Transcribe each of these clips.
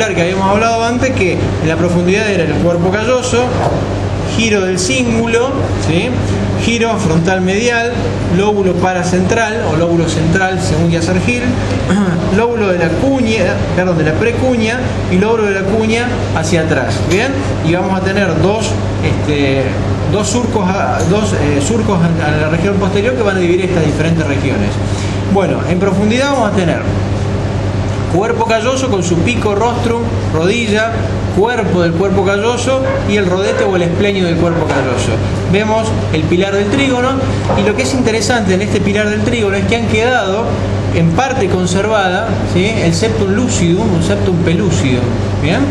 ventricular que habíamos hablado antes, que en la profundidad era el cuerpo calloso, giro del cíngulo, ¿sí? Giro frontal medial, lóbulo paracentral o lóbulo central según Yasser Hill, lóbulo de la cuña, perdón, de la precuña y lóbulo de la cuña hacia atrás, ¿bien? Y vamos a tener dos surcos a la región posterior que van a dividir estas diferentes regiones. Bueno, en profundidad vamos a tener cuerpo calloso con su pico, rostrum, rodilla, cuerpo del cuerpo calloso y el rodete o el esplenio del cuerpo calloso. Vemos el pilar del trígono, y lo que es interesante en este pilar del trígono es que han quedado en parte conservada, ¿sí?, el septum lucidum, un septum pelúcido, ¿bien?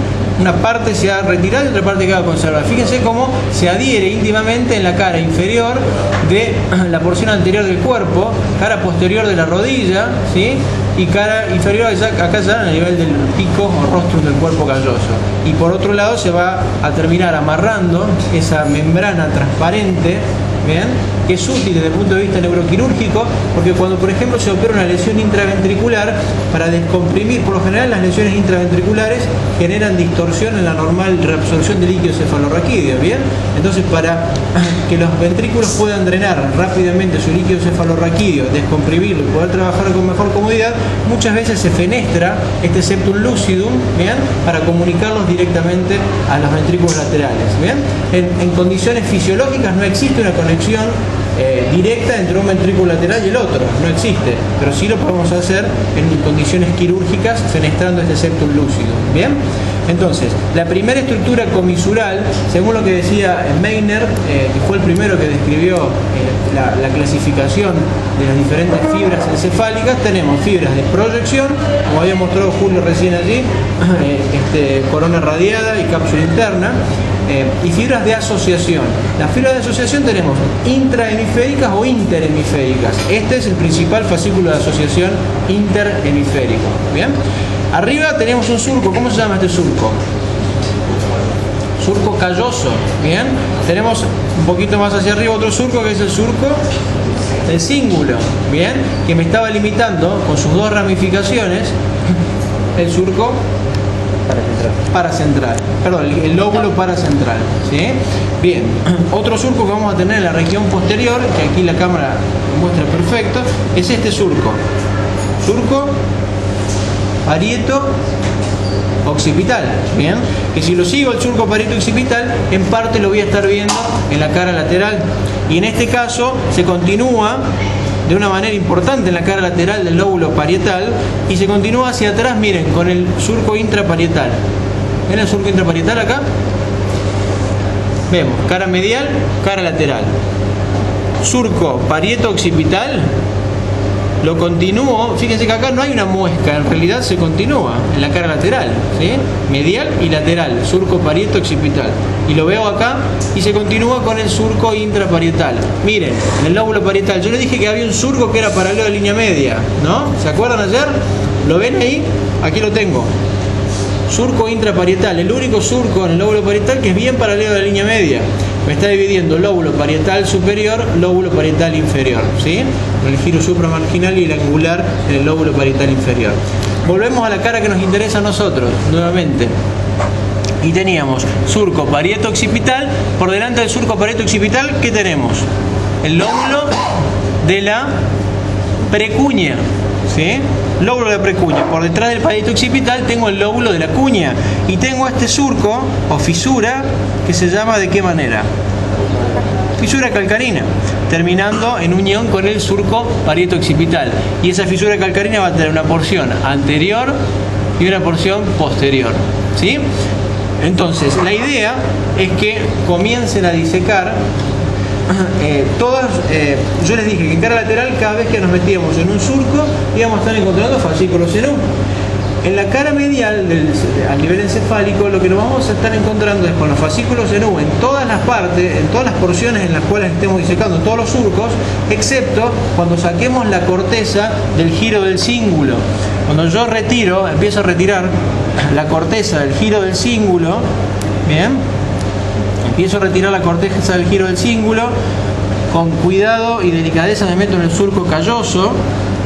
Una parte se ha retirado y otra parte queda conservada. Fíjense cómo se adhiere íntimamente en la cara inferior de la porción anterior del cuerpo, cara posterior de la rodilla, ¿sí?, y cara inferior acá ya a nivel del pico o rostrum del cuerpo calloso. Y por otro lado se va a terminar amarrando esa membrana transparente, ¿bien?, que es útil desde el punto de vista neuroquirúrgico, porque cuando por ejemplo se opera una lesión intraventricular, para descomprimir, por lo general las lesiones intraventriculares generan distorsión en la normal reabsorción de líquido cefalorraquídeo, ¿bien? Entonces, para que los ventrículos puedan drenar rápidamente su líquido cefalorraquídeo, descomprimirlo y poder trabajar con mejor comodidad, muchas veces se fenestra este septum lucidum, ¿bien?, para comunicarlos directamente a los ventrículos laterales, ¿bien? En condiciones fisiológicas no existe una conexión directa entre un ventrículo lateral y el otro, no existe, pero sí lo podemos hacer en condiciones quirúrgicas fenestrando este septum lucidum, ¿bien? Entonces, la primera estructura comisural, según lo que decía Meiner, que fue el primero que describió la clasificación de las diferentes fibras encefálicas, tenemos fibras de proyección, como había mostrado Julio recién allí, corona radiada y cápsula interna, y fibras de asociación. Las fibras de asociación tenemos intrahemisféricas o interhemisféricas. Este es el principal fascículo de asociación interhemisférico, ¿bien? Arriba tenemos un surco. ¿Cómo se llama este surco? Surco calloso, ¿bien? Tenemos un poquito más hacia arriba otro surco, que es el surco del cíngulo, ¿bien?, que me estaba limitando con sus dos ramificaciones el surco paracentral, perdón, el lóbulo paracentral, ¿sí? Bien, otro surco que vamos a tener en la región posterior, que aquí la cámara muestra perfecto, es este surco parieto occipital, ¿bien?, que si lo sigo el surco parieto occipital, en parte lo voy a estar viendo en la cara lateral, y en este caso se continúa de una manera importante en la cara lateral del lóbulo parietal y se continúa hacia atrás, miren, con el surco intraparietal. ¿Ven el surco intraparietal acá? Vemos cara medial, cara lateral. Surco parieto occipital, lo continúo, fíjense que acá no hay una muesca, en realidad se continúa en la cara lateral, ¿sí?, medial y lateral, surco parieto occipital, y lo veo acá y se continúa con el surco intraparietal. Miren, en el lóbulo parietal, yo les dije que había un surco que era paralelo a la línea media, ¿no? ¿Se acuerdan ayer? ¿Lo ven ahí? Aquí lo tengo. Surco intraparietal, el único surco en el lóbulo parietal que es bien paralelo a la línea media. Me está dividiendo lóbulo parietal superior, lóbulo parietal inferior, ¿sí? El giro supramarginal y el angular en el lóbulo parietal inferior. Volvemos a la cara que nos interesa a nosotros, nuevamente. Y teníamos surco parieto occipital. Por delante del surco parieto occipital, ¿qué tenemos? El lóbulo de la precuña, ¿sí? Lóbulo de la precuña. Por detrás del parieto occipital tengo el lóbulo de la cuña y tengo este surco o fisura que se llama, ¿de qué manera? Fisura calcarina, terminando en unión con el surco parieto occipital, y esa fisura calcarina va a tener una porción anterior y una porción posterior, ¿sí? Entonces la idea es que comiencen a disecar yo les dije que en cara lateral, cada vez que nos metíamos en un surco íbamos a estar encontrando fascículos en U. En la cara medial, a nivel encefálico, lo que nos vamos a estar encontrando es con los fascículos en U en todas las partes, en todas las porciones en las cuales estemos disecando todos los surcos, excepto cuando saquemos la corteza del giro del cíngulo. Cuando yo empiezo a retirar la corteza del giro del cíngulo, ¿bien? Empiezo a retirar la corteza del giro del cíngulo, con cuidado y delicadeza me meto en el surco calloso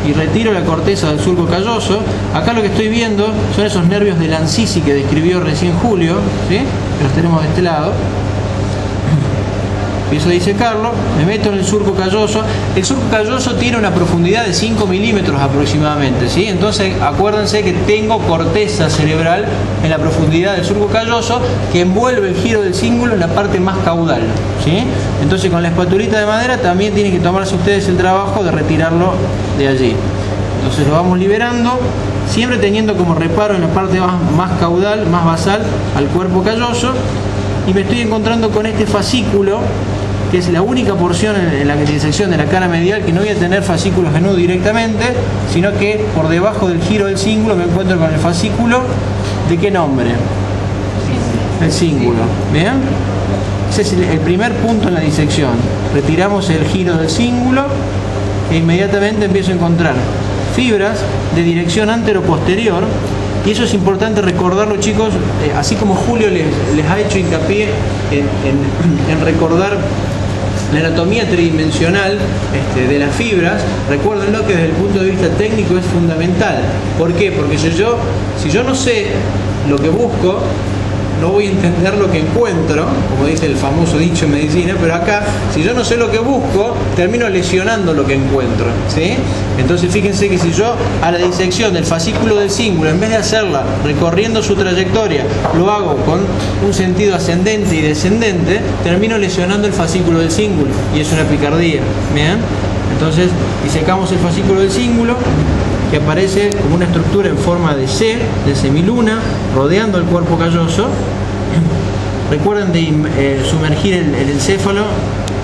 y retiro la corteza del surco calloso. Acá lo que estoy viendo son esos nervios de Lancisi que describió recién Julio, ¿sí? Que los tenemos de este lado. Empiezo a disecarlo, me meto en el surco calloso. El surco calloso tiene una profundidad de 5 milímetros aproximadamente, ¿sí? Entonces acuérdense que tengo corteza cerebral en la profundidad del surco calloso que envuelve el giro del cíngulo en la parte más caudal, ¿sí? Entonces con la espatulita de madera también tienen que tomarse ustedes el trabajo de retirarlo de allí. Entonces lo vamos liberando, siempre teniendo como reparo en la parte más caudal, más basal al cuerpo calloso. Y me estoy encontrando con este fascículo, que es la única porción en la disección de la cara medial que no voy a tener fascículos de nudo directamente, sino que por debajo del giro del cíngulo me encuentro con el fascículo. ¿De qué nombre? El cíngulo. ¿Bien? Ese es el primer punto en la disección. Retiramos el giro del cíngulo e inmediatamente empiezo a encontrar fibras de dirección antero-posterior. Y eso es importante recordarlo, chicos, así como Julio les ha hecho hincapié en recordar la anatomía tridimensional de las fibras. Recuérdenlo que desde el punto de vista técnico es fundamental. ¿Por qué? Porque si yo no sé lo que busco, no voy a entender lo que encuentro, como dice el famoso dicho en medicina, pero acá, si yo no sé lo que busco, termino lesionando lo que encuentro, ¿sí? Entonces fíjense que si yo a la disección del fascículo del cíngulo, en vez de hacerla recorriendo su trayectoria, lo hago con un sentido ascendente y descendente, termino lesionando el fascículo del cíngulo, y es una picardía, ¿bien? Entonces disecamos el fascículo del cíngulo, que aparece como una estructura en forma de C, de semiluna, rodeando el cuerpo calloso. Recuerden de sumergir el encéfalo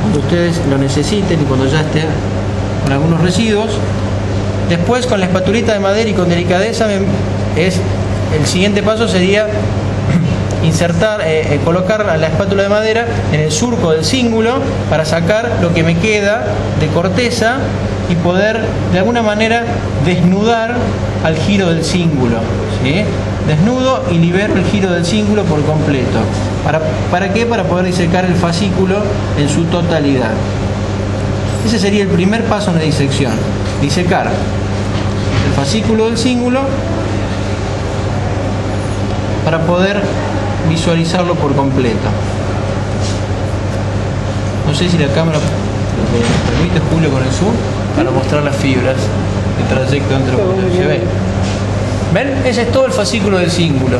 cuando ustedes lo necesiten y cuando ya esté con algunos residuos. Después, con la espatulita de madera y con delicadeza, el siguiente paso sería colocar la espátula de madera en el surco del cíngulo para sacar lo que me queda de corteza y poder de alguna manera desnudar al giro del cíngulo, ¿sí? Desnudo y libero el giro del cíngulo por completo. ¿Para qué? Para poder disecar el fascículo en su totalidad. Ese sería el primer paso en la disección: disecar el fascículo del cíngulo para poder visualizarlo por completo. No sé si la cámara me permite, Julio, con el zoom, para mostrar las fibras, el trayecto entre los. ¿Se ve? ¿Ven? Ese es todo el fascículo del cíngulo,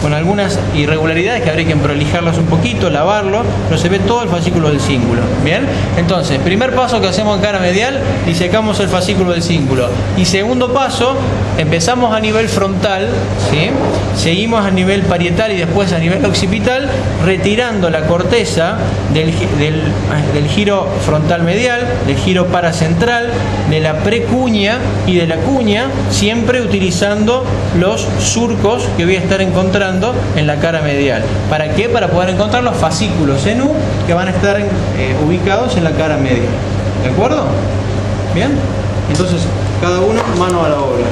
con algunas irregularidades que habría que prolijarlas un poquito, lavarlo, pero se ve todo el fascículo del cíngulo. Bien, entonces, primer paso que hacemos en cara medial, disecamos el fascículo del cíngulo. Y segundo paso, empezamos a nivel frontal, ¿sí? Seguimos a nivel parietal y después a nivel occipital, retirando la corteza del giro frontal medial, del giro paracentral, de la precuña y de la cuña, siempre utilizando los surcos que voy a estar encontrando en la cara medial. ¿Para qué? Para poder encontrar los fascículos en U que van a estar ubicados en la cara medial. ¿De acuerdo? Bien. Entonces, cada uno mano a la obra.